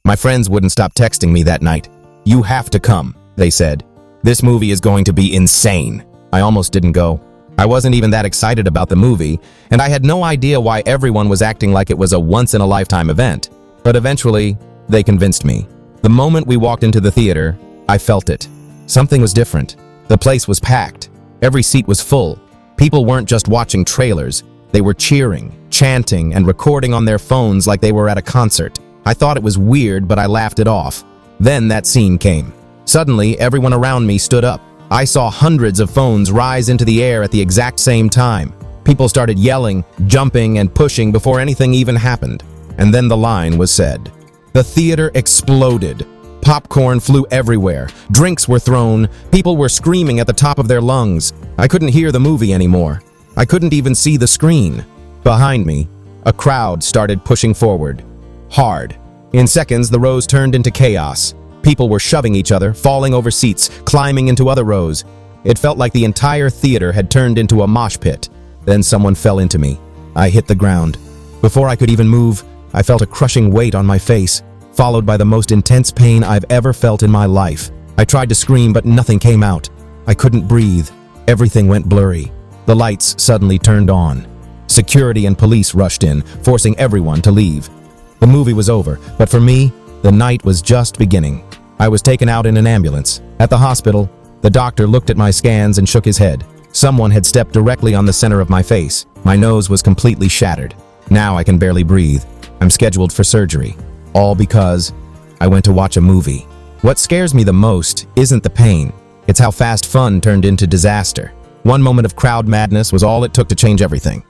My friends wouldn't stop texting me that night. "You have to come," they said. "This movie is going to be insane." I almost didn't go. I wasn't even that excited about the movie, and I had no idea why everyone was acting like it was a once-in-a-lifetime event. But eventually, they convinced me. The moment we walked into the theater, I felt it. Something was different. The place was packed. Every seat was full. People weren't just watching trailers. They were cheering, chanting, and recording on their phones like they were at a concert. I thought it was weird, but I laughed it off. Then that scene came. Suddenly, everyone around me stood up. I saw hundreds of phones rise into the air at the exact same time. People started yelling, jumping, and pushing before anything even happened. And then the line was said. The theater exploded. Popcorn flew everywhere. Drinks were thrown. People were screaming at the top of their lungs. I couldn't hear the movie anymore. I couldn't even see the screen. Behind me, a crowd started pushing forward. Hard. In seconds, the rows turned into chaos. People were shoving each other, falling over seats, climbing into other rows. It felt like the entire theater had turned into a mosh pit. Then someone fell into me. I hit the ground. Before I could even move, I felt a crushing weight on my face, followed by the most intense pain I've ever felt in my life. I tried to scream, but nothing came out. I couldn't breathe. Everything went blurry. The lights suddenly turned on. Security and police rushed in, forcing everyone to leave. The movie was over, but for me, the night was just beginning. I was taken out in an ambulance. At the hospital, the doctor looked at my scans and shook his head. Someone had stepped directly on the center of my face. My nose was completely shattered. Now I can barely breathe. I'm scheduled for surgery. All because I went to watch a movie. What scares me the most isn't the pain. It's how fast fun turned into disaster. One moment of crowd madness was all it took to change everything.